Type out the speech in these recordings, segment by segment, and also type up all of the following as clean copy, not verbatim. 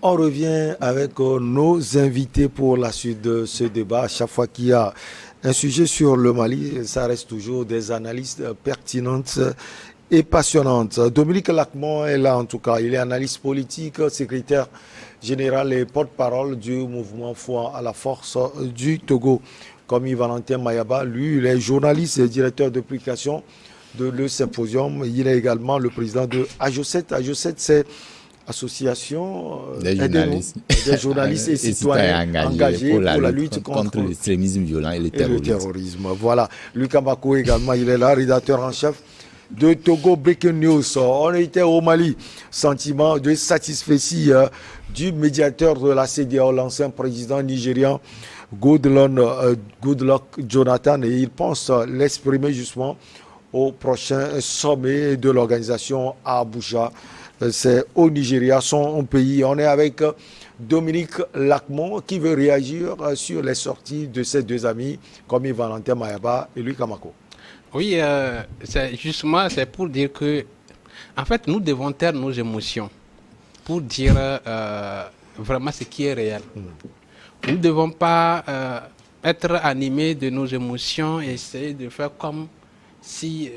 On revient avec nos invités pour la suite de ce débat. À chaque fois qu'il y a un sujet sur le Mali, ça reste toujours des analyses pertinentes et passionnantes. Dominique Lacmon est là en tout cas. Il est analyste politique, secrétaire général et porte-parole du mouvement Foi à la force du Togo. Comme Valentin Mayaba, lui, il est journaliste et directeur de publication de Le Symposium. Il est également le président de AJO7. AJO7, c'est association des journalistes et citoyens engagés pour la lutte contre l'extrémisme violent et le terrorisme. Voilà. Lucas Mako également, il est là, rédacteur en chef de Togo Breaking News. On était au Mali. Sentiment de satisfaction du médiateur de la CEDEAO, l'ancien président nigérian Goodluck Jonathan, et il pense l'exprimer justement au prochain sommet de l'organisation à Abuja. C'est au Nigeria, son pays. On est avec Dominique Lacmon qui veut réagir sur les sorties de ses deux amis, comme Valentin Mayaba et Lucas Mako. Oui, c'est pour dire que, en fait, nous devons taire nos émotions pour dire vraiment ce qui est réel. Nous ne devons pas être animés de nos émotions et essayer de faire comme si...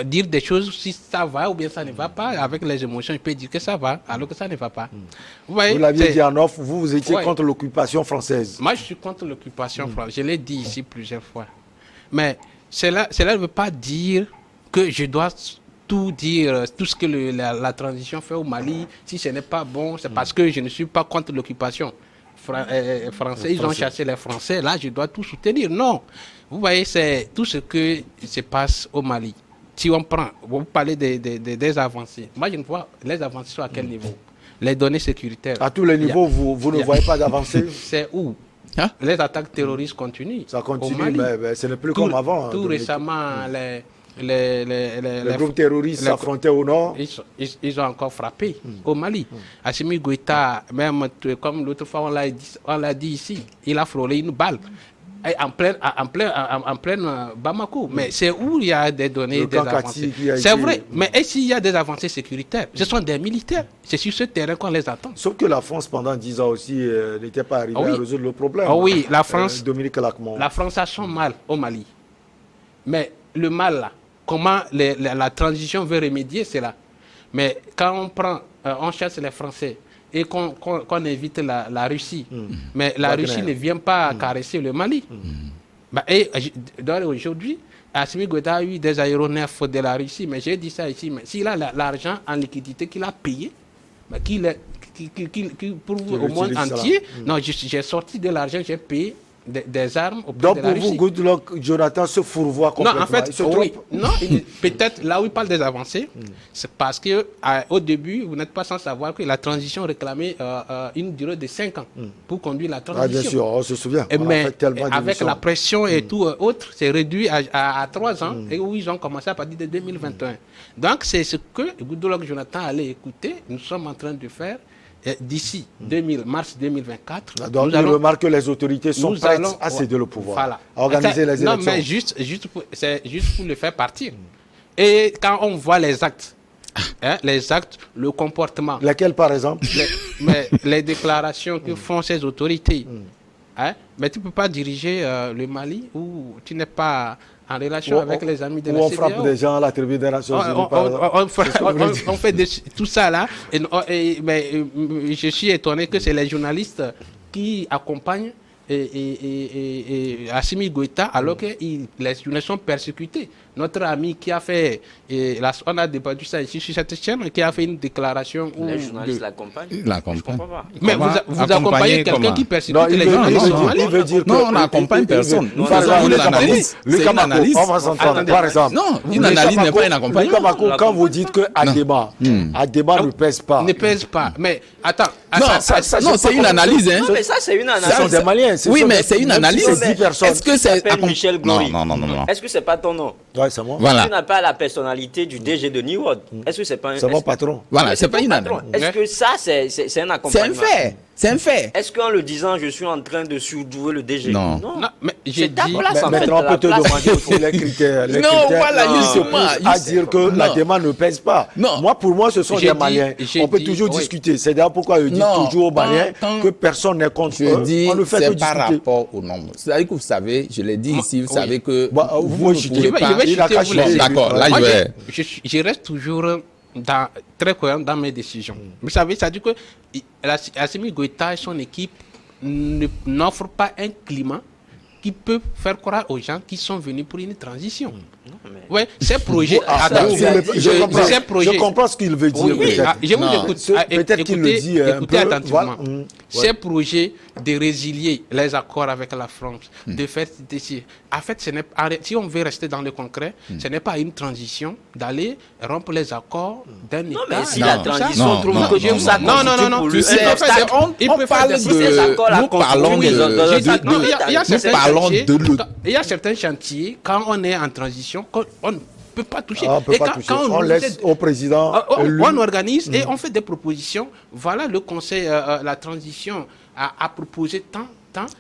dire des choses si ça va ou bien ça ne va pas. Avec les émotions, il peut dire que ça va alors que ça ne va pas. Vous l'aviez dit en off, vous étiez contre l'occupation française. Moi, je suis contre l'occupation française. Je l'ai dit ici plusieurs fois. Mais cela ne veut pas dire que je dois tout dire, tout ce que la transition fait au Mali. Si ce n'est pas bon, c'est parce que je ne suis pas contre l'occupation française. Ils ont chassé les Français. Là, je dois tout soutenir. Non. Vous voyez, c'est tout ce que se passe au Mali. Si on prend, vous parlez des avancées. Moi, je ne vois les avancées sur à quel niveau? Les données sécuritaires. À tous les niveaux, vous ne voyez pas d'avancées? C'est où? Les attaques terroristes continuent. Ça continue, mais ce n'est plus comme avant. Tout récemment, les groupes terroristes s'affrontaient au nord. Ils ont encore frappé au Mali. Assimi Goïta, même comme l'autre fois on l'a dit ici, il a frôlé une balle. En pleine Bamako. Mais c'est où il y a des données, des avancées. C'est vrai. Mais et s'il y a des avancées sécuritaires? Ce sont des militaires. C'est sur ce terrain qu'on les attend. Sauf que la France, pendant 10 ans aussi, n'était pas arrivée à résoudre le problème. Oui, la France, Dominique Lacmon. La France a son mal au Mali. Mais le mal, là, comment la transition veut remédier cela? Mais quand on chasse les Français, et qu'on évite la Russie. Mais la Russie ne vient pas caresser le Mali. Et aujourd'hui, Assimi Goïta a eu des aéronefs de la Russie, mais j'ai dit ça ici, mais s'il a l'argent en liquidité qu'il a payé, pour au monde entier, non, j'ai sorti de l'argent, j'ai payé des armes auprès de la Russie. Donc pour vous, Goodluck Jonathan se fourvoie complètement. Non, en fait, peut-être là où il parle des avancées, c'est parce qu'au début, vous n'êtes pas sans savoir que la transition réclamait une durée de 5 ans pour conduire la transition. Bien sûr, on se souvient. Mais avec la pression et tout autre, c'est réduit à 3 ans et où ils ont commencé à partir de 2021. Donc c'est ce que Goodluck Jonathan allait écouter. Nous sommes en train de faire. D'ici mars 2024, donc il remarque que les autorités sont prêtes à céder le pouvoir, à organiser les élections. Non, mais c'est juste pour le faire partir. Et quand on voit les actes, le comportement. Lesquels, par exemple? Les déclarations que font ces autorités. Mais tu ne peux pas diriger le Mali où tu n'es pas en relation avec les amis de la CEDEAO. On frappe des gens à la tribune des Nations Unies. On fait tout ça là. Mais je suis étonné que c'est les journalistes qui accompagnent Assimi Goïta alors que les journalistes sont persécutés. Notre ami qui a fait, on a débattu ça ici sur cette chaîne, qui a fait une déclaration. Les journalistes l'accompagnent. Mais vous accompagnez quelqu'un qui persécute les journalistes. Non, on n'accompagne personne. Nous faisons une analyse. C'est une analyse. On va s'entendre. Par exemple. Non, une analyse n'est pas un accompagnement. Quand vous dites que Adema ne pèse pas. Ne pèse pas. Mais attends. Non, c'est une analyse. Non, mais ça, c'est une analyse. Ce sont des Maliens. Oui, mais c'est une analyse. Est-ce que c'est Michel Glory? Non. Est-ce que c'est pas ton nom? Ouais, c'est moi. Voilà. Tu n'as pas la personnalité du DG de New World. Est-ce que c'est pas un... C'est mon patron. Voilà, c'est pas une analyse. Est-ce que ça, c'est un accompagnement? C'est un fait. C'est un fait. Est-ce qu'en le disant, je suis en train de surdouer le DG? Non. Non, mais j'ai C'est ta dit. place, en fait, Maintenant, on peut te la place. demander aussi les critères. Les Non, critères voilà, qui justement, se poussent à dire que la non. demande ne pèse pas. Non. Moi, pour moi, ce sont J'ai des dit- Maliens. j'ai On peut dit- toujours oui. discuter. C'est d'ailleurs pourquoi je dis Non, toujours aux Maliens tant- que personne n'est contre Je eux. dis, On ne fait que c'est par discuter. rapport au nombre. C'est-à-dire que vous savez, je l'ai dit ici, vous oui. savez que Bah, vous vous ne chutez. pouvez Je vais pas... Il a chuter, qu'à vous chuter. laissez. D'accord, là, Moi, je vais... je reste toujours très cohérent dans mes décisions. Vous savez, ça dit que Assimi Goïta et son équipe n'offrent pas un climat qui peut faire croire aux gens qui sont venus pour une transition. Ouais, ces projets, Ah, attends, ces projets, je comprends ce qu'il veut dire. oui, peut-être. je vous Non. écoute. Peut-être qu'il le dit un écoutez peu, attentivement. voilà. Ces projets de résilier les accords avec la France, de faire ceci. En fait, si on veut rester dans le concret, ce n'est pas une transition d'aller rompre les accords d'un État. Non, mais si Non. la transition Non, trouve non, que non, tout ça non, non, constitue non, pour tu lui sais, un en fait, obstacle. il on peut parle faire Si ces accords-là nous parlons constituent de... Non, il y a nous certains parlons chantiers, de l'autre. il y a certains chantiers, quand on est en transition, on ne peut pas toucher. Ah, on peut Et pas quand- toucher. quand On laisse au président. élu. on organise et on fait des propositions. Voilà, le conseil, la transition a proposé tant.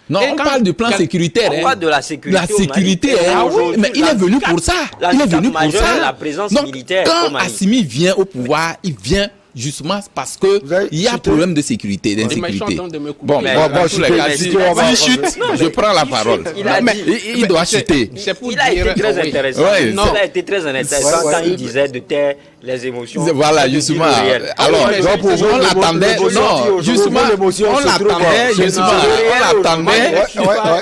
Non, Et on quand- parle du plan quand- sécuritaire. On hein. parle de la sécurité. La au Mali. sécurité, Et hein. aujourd'hui, Mais il est venu pour ça. la Il est venu pour majeure ça. est la présence Donc, militaire au quand Mali. Assimi vient au pouvoir, il vient justement parce que Vous avez il y a cité- problème de sécurité, Mais ils sont en d'insécurité. train de me couper. Bon, Mais- bon, Bon, dans tous les chutez, cas, chutez, si- on va- s'il chute, Non, je mais prends la il parole. chute, il a Mais dit. il doit chuter. C'est pour Il a dire été très oui. intéressant. Ouais, non. Il a été très intéressant Ouais, quand ouais. il disait de taire les émotions. Voilà, de dire justement. le réel. Alors, mais donc, pour vous, on l'attendait. l'émotion, Non, justement, l'émotion on se trouve, l'attendait. c'est Justement, ça. on l'attendait.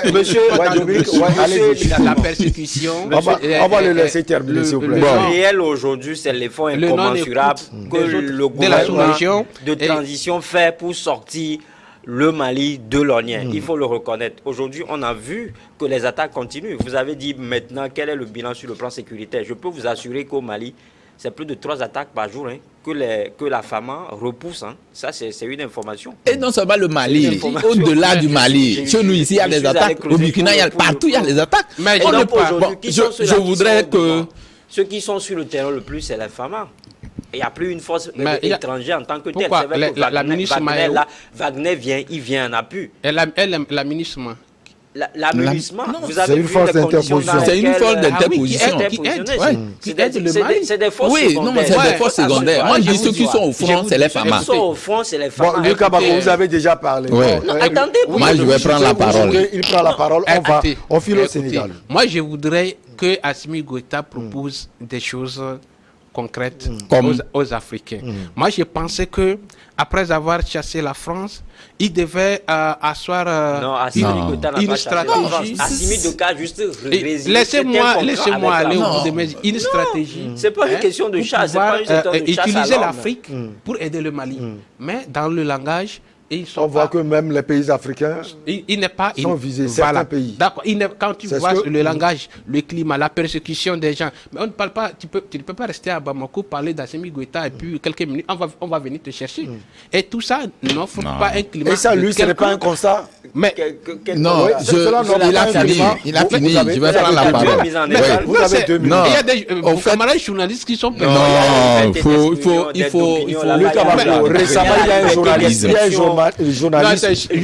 Ouais, monsieur, Dominique, allez-y. La persécution. On va le laisser terminer, s'il vous plaît. Le Bon. réel aujourd'hui, c'est l'effort Le incommensurable que non-écoute des le autres de la gouvernement sous-région de et- transition fait pour sortir le Mali de l'ornière. Il faut le reconnaître. Aujourd'hui, on a vu que les attaques continuent. Vous avez dit maintenant quel est le bilan sur le plan sécuritaire. Je peux vous assurer qu'au Mali, c'est plus de 3 attaques par jour que la FAMA repousse. Hein. Ça, c'est une information. Et non seulement le Mali, Information. au-delà du Mali, J'ai- chez nous ici, il y a je des suis allé attaques. Au creuser Burkina, il y a pour- partout, il y a des attaques. Mais Et on On ne ne donc peut pas- aujourd'hui, bon, qui sont ceux-là je qui voudrais sont que... devant? Ceux qui sont sur le terrain le plus, c'est la FAMA. Il n'y a plus une force Mais il y a- étrangère en tant que telle. Pourquoi C'est vrai que la ministre Wagner, Maï- là, Wagner vient, il vient en appui. La ministre. L'aménagement, vous c'est avez une vu force les conditions d'interposition. dans C'est une lesquelles- force Ah oui, d'interposition. qui aide, Ouais. qui aide le Mali. C'est des forces Oui, secondaires. non, mais c'est des forces secondaires. Moi, je dis ceux qui sont au front, c'est les Ceux FAMA. qui sont au front, c'est les Bon, femmes. Lucas Bako, écoutez, vous avez déjà parlé. Ouais. Bon, Non, attendez, Moi, je vais prendre la parole. Il prend la parole. On file au Écoutez, Sénégal. Moi, je voudrais que Assimi Goïta propose des choses concrètes Comme- aux Africains. Moi, je pensais que après avoir chassé la France, il devait asseoir Non, Assimi Non. Goïta n'a une pas chassé la France. stratégie. Assimi Goïta juste Et résilier Laissez-moi certains contrats avec aller la au bout France. de mes une stratégie. C'est pas une question de pour chasse, c'est pouvoir, pas une question de chasse à utiliser l'homme. l'Afrique pour aider le Mali. Mais dans le langage, ils sont On voit pas- que même les pays africains il n'est pas sont visés, certains pays. D'accord. Quand tu C'est vois ce que- le langage, le climat, la persécution des gens, mais on ne parle pas. Tu ne peux pas rester à Bamako parler d'Assimi Goïta et puis quelques minutes, on va venir te chercher. Et tout ça n'offre Non. pas un climat. Et ça, de lui, ce n'est pas un quelconque. constat. Mais Non, Oui, cela n'aura il pas a un fini. climat. Il a Vous fini. avez- Je vais vous prendre avez la deux parole. mises en Ouais. échec. Vous avez 2 minutes. Non. il y a des Au fait- camarades journalistes qui sont Non, perdus. il faut. Lucas Bako, récemment, il y a un journaliste. Il y a un journaliste.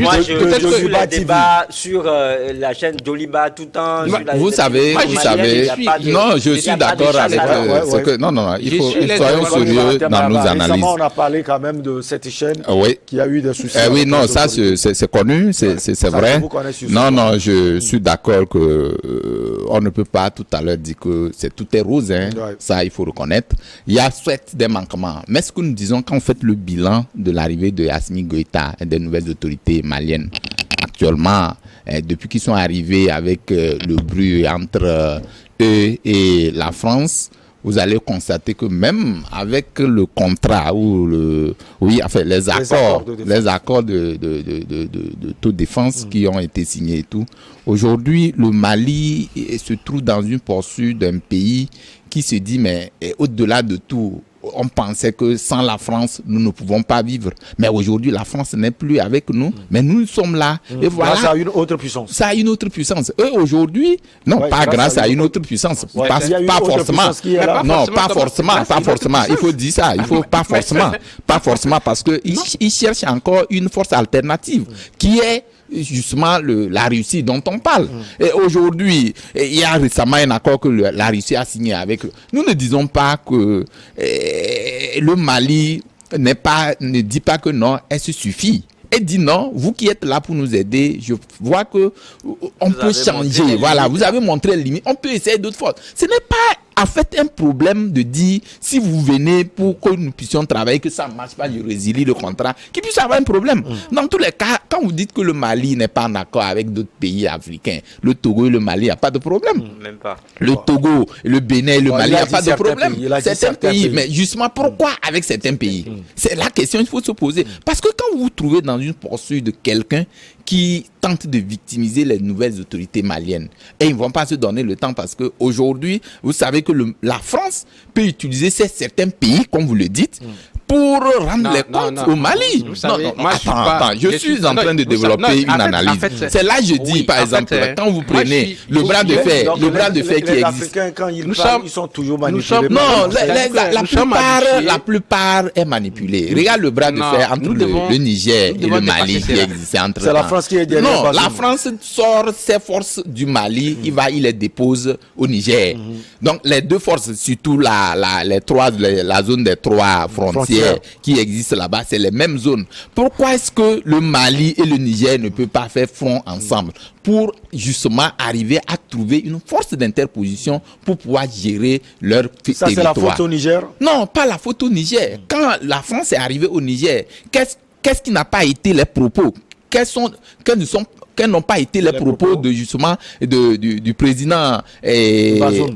Moi, je peut-être que- suis Doliba les TV. débats sur la chaîne Doliba tout le temps. sur la- Vous savez, Moi, vous je suis- savez. il y a pas de- Non, je il y a suis pas de d'accord chasse avec à l'homme. Ouais, ce ouais. que. Non, Je suis les soyons développeurs sérieux dans nos analyses. Récemment, on a parlé quand même de cette chaîne Oui. qui a eu des soucis. Oui, avec non, les ça autorités. c'est connu, c'est vrai. vous connaissez sur Non, ça. non, je suis d'accord que on ne peut pas tout à l'heure dire que tout est rose, hein. Ouais. Ça il faut reconnaître. Il y a soit des manquements, mais ce que nous disons quand on fait le bilan de l'arrivée de Assimi Goïta et des nouvelles autorités maliennes actuellement, depuis qu'ils sont arrivés avec le bruit entre eux et la France. Vous allez constater que même avec le contrat ou les accords de toute défense qui ont été signés et tout, aujourd'hui, le Mali se trouve dans une poursuite d'un pays qui se dit, mais au-delà de tout, on pensait que sans la France, nous ne pouvons pas vivre. Mais aujourd'hui, la France n'est plus avec nous, mais nous sommes là. Et voilà. Grâce à une autre puissance. Ça a une autre puissance. Eux, aujourd'hui, non, Ouais, pas grâce à une autre puissance. Pas, il y a une pas autre forcément. puissance qui est là. Non, forcément, pas comme- forcément, là, c'est pas une autre forcément. Il faut dire ça. Il faut pas forcément. Pas forcément parce que ils cherchent encore une force alternative qui est justement la Russie dont on parle. Et aujourd'hui, il y a récemment un accord que la Russie a signé avec eux. Nous ne disons pas que le Mali ne dit pas que non, elle se suffit. Elle dit non, vous qui êtes là pour nous aider, je vois que on peut avez changer. montré les Voilà, limites. vous avez montré les limites. On peut essayer d'autres forces. Ce n'est pas en fait un problème de dire si vous venez pour que nous puissions travailler, que ça ne marche pas, je résilie le contrat, qu'il puisse avoir un problème. Dans tous les cas, quand vous dites que le Mali n'est pas en accord avec d'autres pays africains, le Togo et le Mali, il n'y a pas de problème. Même pas. Le Togo, le Bénin et le Bon, Mali, il il a n'y a dit pas de certains problème. pays, il a dit Certains certains pays. pays. Mais justement, pourquoi avec certains pays? C'est la question qu'il faut se poser. Parce que quand vous vous trouvez dans une poursuite de quelqu'un qui tente de victimiser les nouvelles autorités maliennes, et ils ne vont pas se donner le temps parce qu'aujourd'hui, vous savez que la France peut utiliser certains pays, comme vous le dites, pour rendre Non, les non, comptes non. au Mali. Vous savez, moi, Attends, je suis en train de vous développer savez- une en fait, analyse. en fait, C'est là que je dis, oui, par en exemple, fait, quand vous moi, prenez je suis- le bras de fer, Donc, le bras de fer qui les existe. Africains, quand ils Nous parlent, sommes- ils sont toujours nous manipulés. sommes- Non, C'est-à-dire que la nous sommes habitués. plupart est manipulée. Regarde le bras de Non, fer entre nous devons- le Niger nous et devons le Mali dépasser qui cela. existait entre C'est la France qui est derrière Non, Bazoum. la France sort ses forces du Mali, il les dépose au Niger. Donc les deux forces, surtout la zone des trois frontières qui existent là-bas, c'est les mêmes zones. Pourquoi est-ce que le Mali et le Niger ne peuvent pas faire front ensemble pour justement arriver à trouver une force d'interposition pour pouvoir gérer leur Ça, c'est territoire? la faute au Niger. Non, pas la faute au Niger. Quand la France est arrivée au Niger, qu'est-ce qui n'a pas été les propos? Quels n'ont pas été les propos de justement du président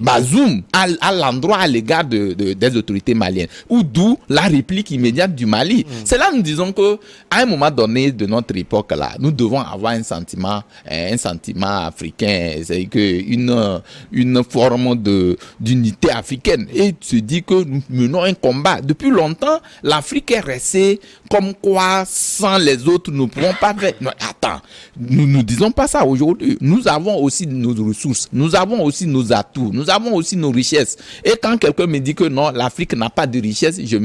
Bazoum à l'endroit, à l'égard des autorités maliennes, ou d'où la réplique immédiate du Mali. C'est là que nous disons que à un moment donné de notre époque là, nous devons avoir un sentiment africain, c'est que une forme d'unité africaine, et se dit que nous menons un combat. Depuis longtemps, l'Afrique est restée comme quoi sans les autres nous ne pouvons pas faire. Non, attends, nous disons pas ça aujourd'hui. Nous avons aussi nos ressources, nous avons aussi nos atouts, nous avons aussi nos richesses. Et quand quelqu'un me dit que non, l'Afrique n'a pas de richesse, je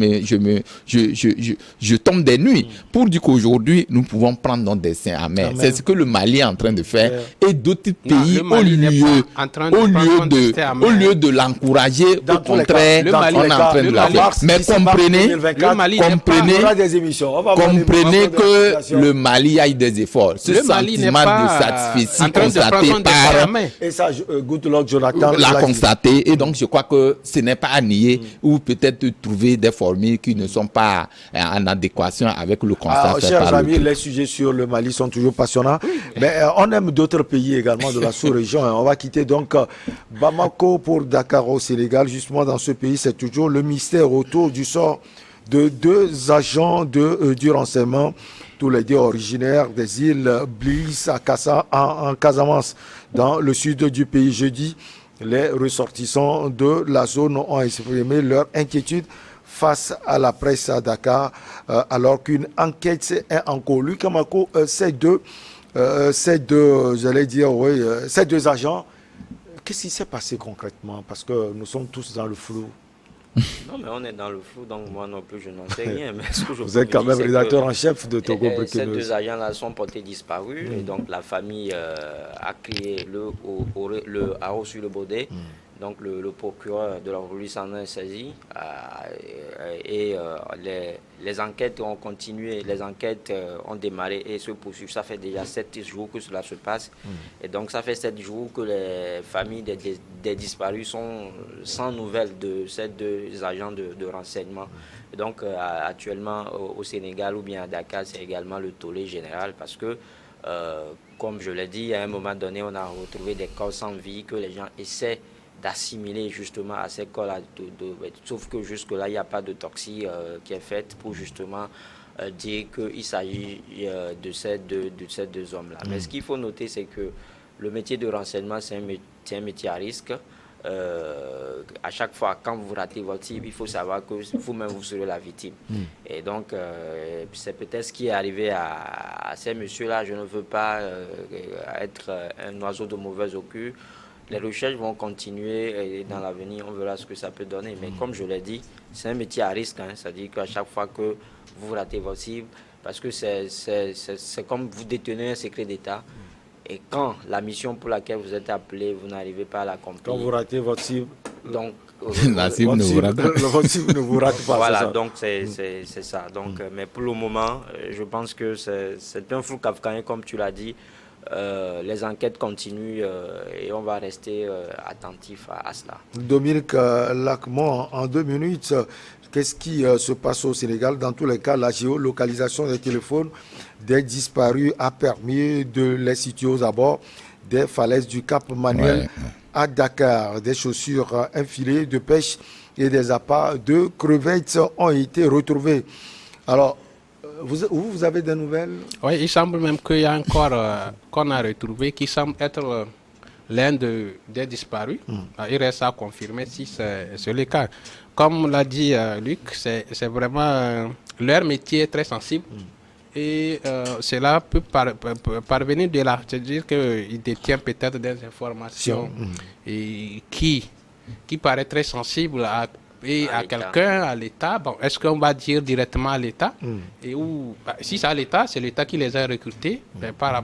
tombe des nuits pour dire qu'aujourd'hui nous pouvons prendre notre destin à main. C'est ce que le Mali est en train de faire et d'autres pays le Mali n'est pas en train de prendre son destin à main. au lieu de l'encourager, Dans au tous les contraire, cas, dans on tous est les en cas, train de le la Mali, faire. Mais si c'est pas comprenez, 2024, le Mali on comprenez, fera des émissions. On va voir comprenez les que le Mali aille des efforts. Ce Le Mali n'est sentiment pas de satisfaction en train de prendre constaté son destin à par main. Et ça, good luck, Jonathan. l'a l'a dit. constaté, et donc je crois que ce n'est pas à nier ou peut-être trouver des formules qui ne sont pas en adéquation avec le constat fait Chers par amis, l'autre. les sujets sur le Mali sont toujours passionnants. Mais on aime d'autres pays également de la sous-région. On va quitter donc Bamako pour Dakar au Sénégal. Justement, dans ce pays, c'est toujours le mystère autour du sort de deux agents du renseignement, tous les deux originaires des îles Bliss en Casamance, dans le sud du pays. Jeudi, les ressortissants de la zone ont exprimé leur inquiétude face à la presse à Dakar, alors qu'une enquête est en cours. Lui, Kamako, ces deux agents, qu'est-ce qui s'est passé concrètement? Parce que nous sommes tous dans le flou. Non, mais on est dans le flou, donc moi non plus, je n'en sais rien. Mais ce que je Vous peux êtes quand vous dire, même c'est rédacteur que, en chef de Togo ces Briqueneuse. deux agents-là sont portés disparus, et donc la famille a crié a reçu le baudet. Donc le procureur de la République s'en est saisi et les enquêtes ont continué, les enquêtes ont démarré et se poursuivent. Ça fait déjà 7 jours que cela se passe. Et donc ça fait 7 jours que les familles des disparus sont sans nouvelles de ces deux agents de renseignement. Et donc actuellement au Sénégal ou bien à Dakar, c'est également le tollé général parce que comme je l'ai dit, à un moment donné, on a retrouvé des corps sans vie que les gens essaient d'assimiler justement à ces corps-là. Sauf que jusque-là, il n'y a pas de d'autopsie qui est faite pour justement dire qu'il s'agit de ces deux hommes-là. Mais ce qu'il faut noter, c'est que le métier de renseignement, c'est un métier à risque. à chaque fois, quand vous ratez votre cible, il faut savoir que vous-même, vous serez la victime. Et donc, c'est peut-être ce qui est arrivé à ces messieurs-là. Je ne veux pas être un oiseau de mauvaise augure. Les recherches vont continuer et dans l'avenir, on verra ce que ça peut donner. Mais comme je l'ai dit, c'est un métier à risque. C'est-à-dire qu'à chaque fois que vous ratez votre cible, parce que c'est comme vous détenez un secret d'État. Et quand la mission pour laquelle vous êtes appelé, vous n'arrivez pas à l'accomplir. Quand vous ratez votre cible, donc, la cible ne vous rate pas. Votre cible ne vous rate pas. Voilà, donc c'est ça. Donc, mais pour le moment, je pense que c'est un flou kafkaïen, comme tu l'as dit. Les enquêtes continuent et on va rester attentif à cela. Dominique Lacmont, en 2 minutes, qu'est-ce qui se passe au Sénégal? Dans tous les cas, la géolocalisation des téléphones des disparus a permis de les situer aux abords des falaises du Cap Manuel à Dakar. Des chaussures, un filet de pêche et des appâts de crevettes ont été retrouvés. Alors, vous avez des nouvelles? Oui, il semble même qu'il y a encore qu'on a retrouvé qui semble être l'un des disparus. Il reste à confirmer si c'est le cas. Comme l'a dit Luc, c'est vraiment leur métier est très sensible. Et cela peut parvenir de là. C'est-à-dire qu'il détient peut-être des informations et qui paraît très sensible à quelqu'un, à l'État. Bon, est-ce qu'on va dire directement à l'État? Et si c'est à l'État, c'est l'État qui les a recrutés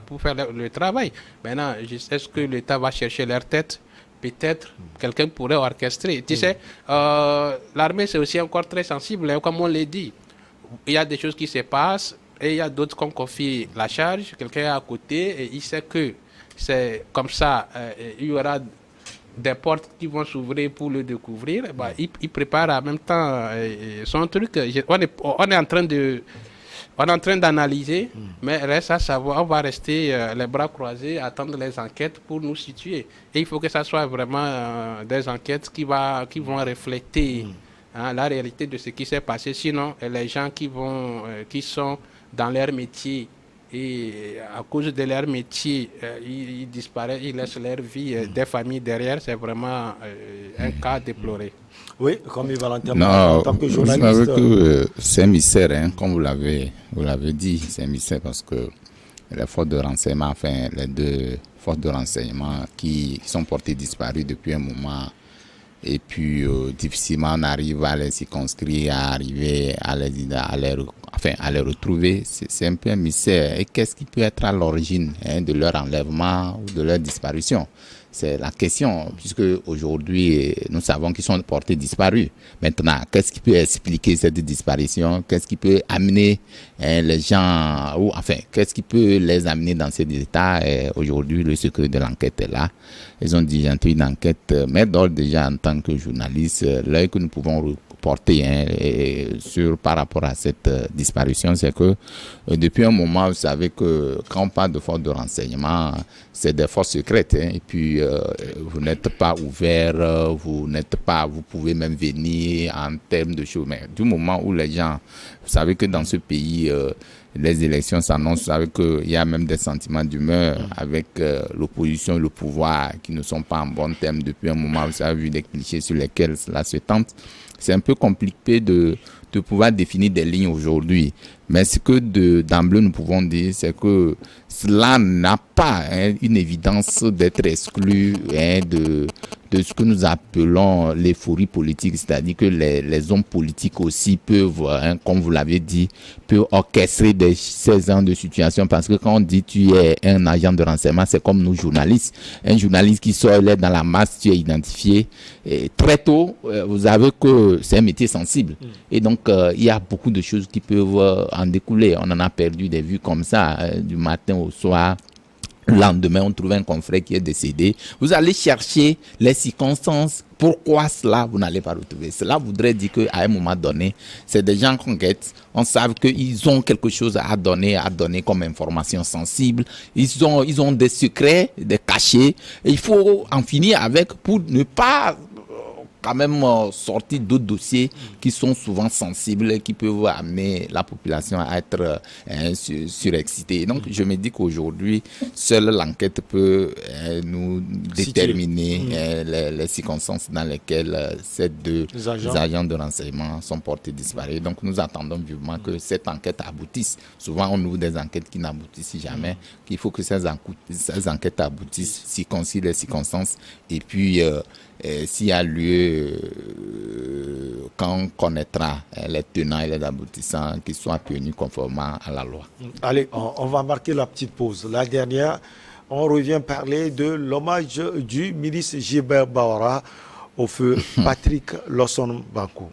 pour faire le travail. Maintenant, est-ce que l'État va chercher leur tête? Peut-être quelqu'un pourrait orchestrer. Tu sais, l'armée, c'est aussi encore très sensible, hein, comme on l'a dit. Il y a des choses qui se passent et il y a d'autres qu'on confie la charge. Quelqu'un est à côté et il sait que c'est comme ça, il y aura des portes qui vont s'ouvrir pour le découvrir. Il prépare en même temps son truc. On est en train d'analyser, mais reste à savoir, on va rester les bras croisés, attendre les enquêtes pour nous situer. Et il faut que ça soit vraiment des enquêtes qui vont refléter la réalité de ce qui s'est passé. Sinon, les gens qui sont dans leur métier et à cause de leur métier, ils disparaissent, ils laissent leur vie, des familles derrière. C'est vraiment un cas déploré. Oui, comme Valentin, en tant que vous journaliste. savez que c'est un mystère, hein, comme vous l'avez dit, c'est un mystère parce que les forces de renseignement, enfin les 2 forces de renseignement qui sont portées disparues depuis un moment, et puis difficilement on arrive à les circonscrire, à arriver à les retrouver. C'est un peu un mystère. Et qu'est-ce qui peut être à l'origine de leur enlèvement ou de leur disparition? C'est la question, puisque aujourd'hui, nous savons qu'ils sont portés disparus. Maintenant, qu'est-ce qui peut expliquer cette disparition? Qu'est-ce qui peut amener les gens, ou enfin, qu'est-ce qui peut les amener dans cet état? Aujourd'hui, le secret de l'enquête est là. Ils ont diligenté une enquête, mais d'ores déjà en tant que journaliste, l'œil que nous pouvons porter par rapport à cette disparition, c'est que depuis un moment, vous savez que quand on parle de forces de renseignement, c'est des forces secrètes, et puis vous n'êtes pas ouvert, vous pouvez même venir en termes de choses, mais du moment où les gens, vous savez que dans ce pays, les élections s'annoncent, vous savez qu'il y a même des sentiments d'humeur avec l'opposition et le pouvoir qui ne sont pas en bon terme depuis un moment. Vous avez vu des clichés sur lesquels cela se tente. C'est un peu compliqué de pouvoir définir des lignes aujourd'hui. Mais ce que d'emblée nous pouvons dire, c'est que cela n'a pas une évidence d'être exclu de ce que nous appelons l'euphorie politique, c'est-à-dire que les hommes politiques aussi peuvent, comme vous l'avez dit, peuvent orchestrer ces ans de situation, parce que quand on dit tu es un agent de renseignement, c'est comme nous journalistes. Un journaliste qui sort, il est dans la masse, tu es identifié. Et très tôt, vous savez que c'est un métier sensible. Et donc, il y a beaucoup de choses qui peuvent en découler. On en a perdu des vues comme ça, du matin au soir. Le lendemain, on trouve un confrère qui est décédé. Vous allez chercher les circonstances. Pourquoi cela, vous n'allez pas retrouver? Cela voudrait dire qu'à un moment donné, c'est des gens qu'on guette. On sait qu'ils ont quelque chose à donner comme information sensible. Ils ont des secrets, des cachets. Et il faut en finir avec pour ne pas quand même sorti d'autres dossiers qui sont souvent sensibles et qui peuvent amener la population à être surexcitée. Donc, je me dis qu'aujourd'hui, seule l'enquête peut nous déterminer les circonstances dans lesquelles ces deux agents de renseignement sont portés disparus. Donc, nous attendons vivement que cette enquête aboutisse. Souvent, on ouvre des enquêtes qui n'aboutissent jamais. Il faut que ces enquêtes aboutissent, circoncilient les circonstances et puis s'il y a lieu, quand on connaîtra les tenants et les aboutissants, qu'ils soient punis conformément à la loi. Allez, on va marquer la petite pause. La dernière, on revient parler de l'hommage du ministre Gilbert Baora au feu Patrick Lawson Banko.